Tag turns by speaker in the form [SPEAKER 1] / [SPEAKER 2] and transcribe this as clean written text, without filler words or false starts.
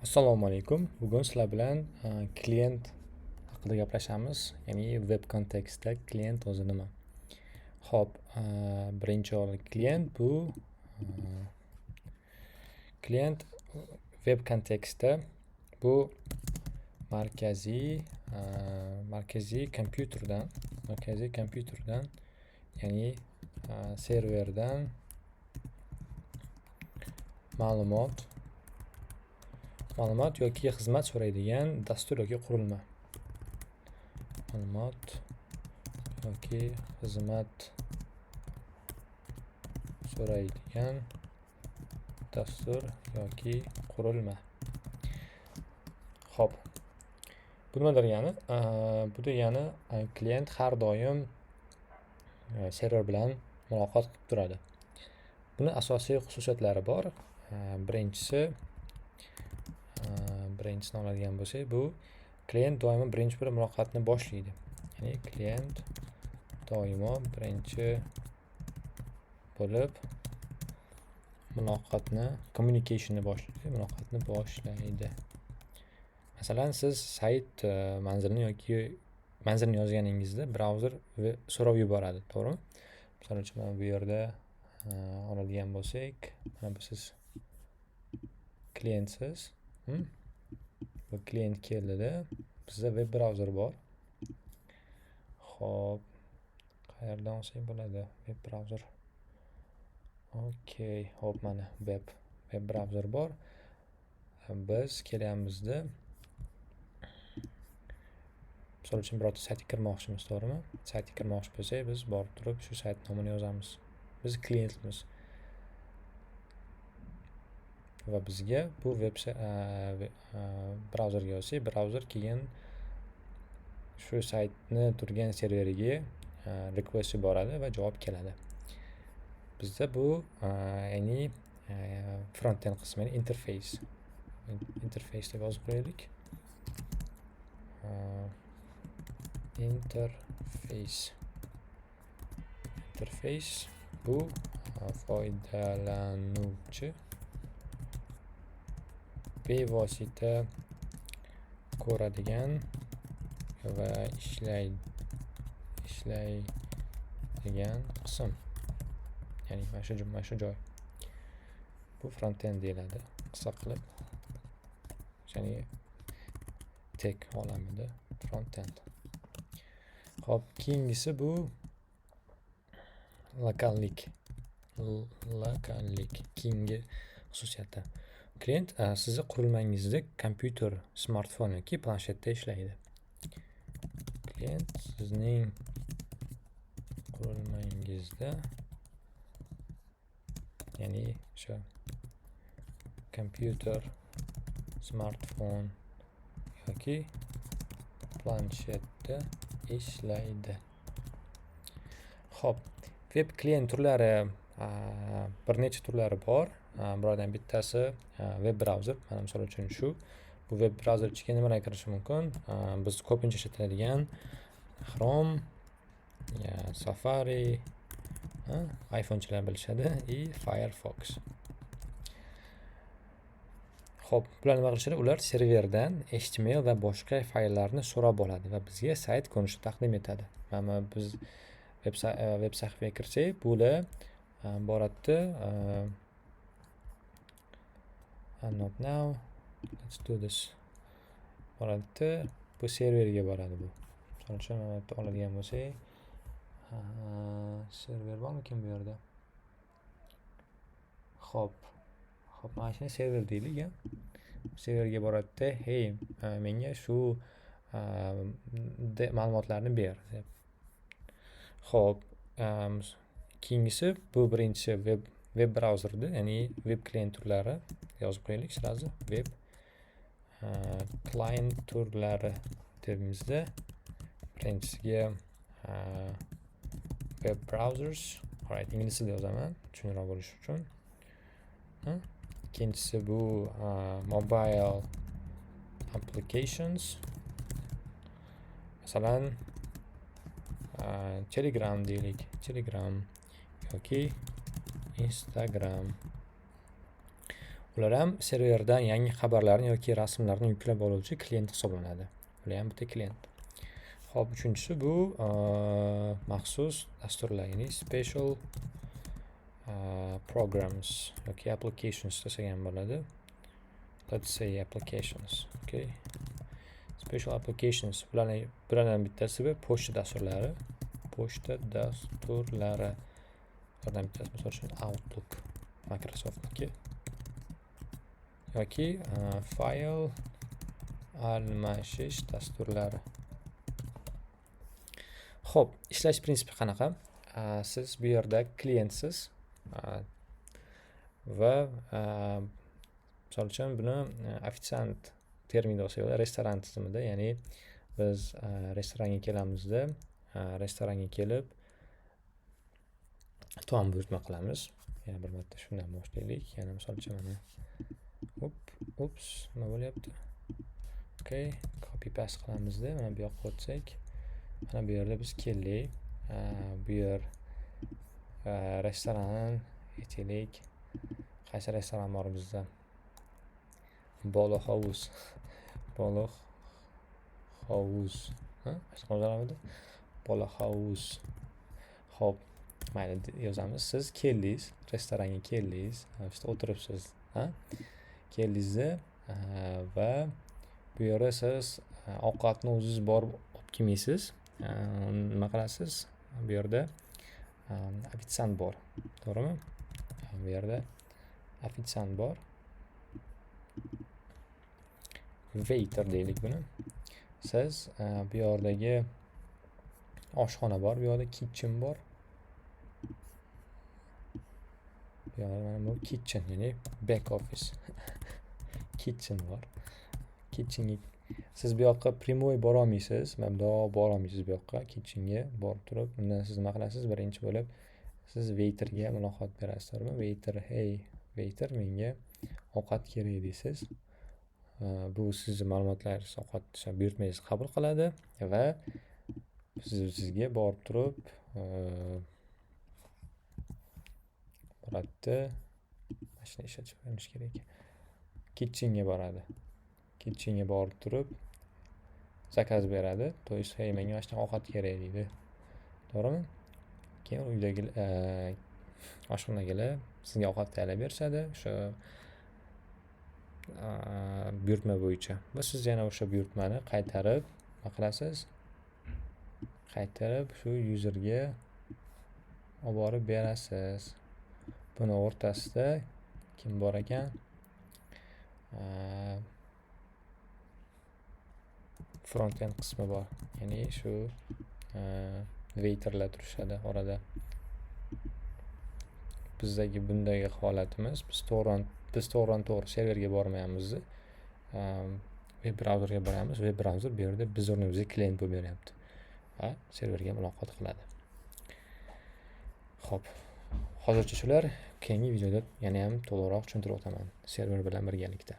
[SPEAKER 1] Assalomu alaykum. Bugun sizlar bilan klient haqida gaplashamiz. Ya'ni web kontekstda klient o'zi nima? Xo'p, birinchi o'rinli klient bu klient web kontekstda bu markaziy kompyuterdan ya'ni serverdan ma'lumot yoki xizmat so'raydigan dastur yoki qurilma. Ma'lumot yoki xizmat so'raydigan dastur yoki qurilma. Xo'p. Bu nima degani? Bu degani klient har doim server bilan muloqot qilib turadi. Buni asosiy xususiyatlari bor. Birinchisini oladigan bo'lsak, bu klient doimo birinchi bo'lib muloqotni boshlaydi. Ya'ni klient doimo birinchi bo'lib muloqotni boshlaydi. Masalan, siz sayt manzilni yozganingizda brauzer so'rab yuboradi, to'g'rimi? Misol uchun mana bu yerda oladigan bo'lsak, mana bu siz klientsiz. Bu klient keldida, bizda web brauzer bor. Xo'p, qayerdan olsak bo'ladi web brauzer? Okey, xo'p, mana web brauzer bor. Biz kelyapmizda, misol uchun birorta saytga kirmoqchimiz, to'g'rimi? Saytga kirmoqchi bo'lsak, biz borib turib shu sayt nomini yozamiz. Biz klientmiz. Va bizga bu brauzerga yozsak, brauzer keyin shu saytni turgan serveriga request yuboradi va javob keladi. Bizda bu ya'ni front-end qismi, interface deb yozib qo'yaylik. Interface bu foydalanuvchi bevosita ko'radigan va ishlaydigan qism. Ya'ni mana shu joy. Bu front-end deyiladi, qisqa qilib. Ya'ni tek olamida front-end. Xo'p, keyingisi bu lokallik. Keyingi xususiyati. Klient sizni qurilmangizda kompyuter, smartfon yoki planshetda ishlaydi. Klient sizning qurilmangizda, ya'ni o'sha kompyuter, smartfon yoki planshetda ishlaydi. Xo'p, web klient turlari bir necha turlari bor. Bulardan bittasi web brauzer. Mana misol uchun shu. Bu web brauzer ichiga nimalar kirishi mumkin? Biz ko'pincha ishlatiladigan Chrome, Safari, iPhonechilar bilishadi, Firefox. Xo'p, ular nima qilishadi? Ular serverdan HTML va boshqa fayllarni so'rab oladi va bizga sayt ko'rinishida taqdim etadi. Mana biz web sahifaga kirsak, bular boratda not now, let's do this. Boratda bu serverga boradi bu. Misol uchun oladigan bo'lsak, server bormikin bu yerda? Xo'p, mana shuni server deylik. Serverga boradida, hey, menga shu ma'lumotlarni ber deb. Xo'p, keyingisi bu birinchi web brauzerda, ya'ni web klient turlari yozib qo'yaylik sразу. Web client turlari debimizda birinchisiga web browsers, ingliz tilida yozaman tushunarli bo'lishi uchun. Ikkinchisi bu mobile applications. Masalan, Telegram deylik. Telegram yoki Instagram. Ular ham serverdan yangi xabarlarni yoki rasmlarni yuklab oluvchi klient hisoblanadi. Ular ham bitta klient. Xo'p, uchinchisi bu maxsus dasturlar, ya'ni special programs yoki applications desak ham bo'ladi. Let's say applications, okay. Special applications bulardan bittasi pochta dasturlari. Pochta dasturlari. Bulardan bittasi misol uchun Outlook, Microsoftniki. Yoki fayl almashish dasturlari. Xo'p, ishlash prinsipi qanaqa? Siz bu yerda klientsiz va misol uchun buni ofitsiant terminda olsak bo'ladi, restoran tizimida, ya'ni biz restoranga kelamizda, restoranga kelib taom buyurtma qilamiz. Yana bir marta shundan boshlaylik. Yana misol uchun mana ups, nima bo'lyapti? Okay, copy paste qilamizda, mana bu yoqqa o'tsak, mana bu yerda biz keldik. Bu yer restoran aytaylik. Qaysi restoran bor bizda? Bolo House. Bolo House. Bolo House. Xo'p, mayli yozamiz. Siz keldingiz, restoranga keldingiz, işte o'tiribsiz, keldingizda va bu yerda siz ovqatni o'zingiz borib olib kelmaysiz. Nima qilasiz? Bu yerda ofitsiant bor, to'g'rimi? Bu yerda ofitsiant bor. Waiter deylik buni. Siz bu yerdagi oshxona bor, bu yerda kitchen bor. Bu yerda mana bu kitchen, ya'ni back office. Kitchen bor. Kitchenga siz bu yoqqa primoy bora olmaysiz, mablag' bora olmaysiz bu yoqqa kitchenga borib turib. Undan siz nima qilasiz? Birinchi bo'lib siz waiterga muloqot berasiz, to'g'rimi? Waiter, hey, waiter, menga ovqat kerak deysiz. Bu sizning ma'lumotlaringiz, ovqat buyurtmangizni qabul qiladi va sizga borib turib boradida mashina ishlatib qo'yimiz kerak. Kitchenga boradi. Kitchenga borib turib zakaz beradi. To есть, hey, menga mana shunaqa ovqat kerak deydi. To'g'rimi? Keyin uydagi oshxonagilar sizga ovqat tayyorlab berishadi, o'sha buyurtma bo'yicha. Va siz yana o'sha buyurtmani qaytarib nima qilasiz? Qaytarib shu userga olib borib berasiz. Buni o'rtasida kim bor ekan? Front-end qismi bor. Ya'ni shu waiterlar turishadi orada. Bizdagi bundagi holatimiz, biz to'g'ri serverga bormaymiz. Web brauzerga boramiz. Web brauzer bu yerda biz o'rnimizga klient bo'lib beryapti. Va serverga muloqot qiladi. Xo'p. Hozircha shular. Keyingi videoda yana ham to'liqroq tushuntirib o'taman server bilan birgalikda.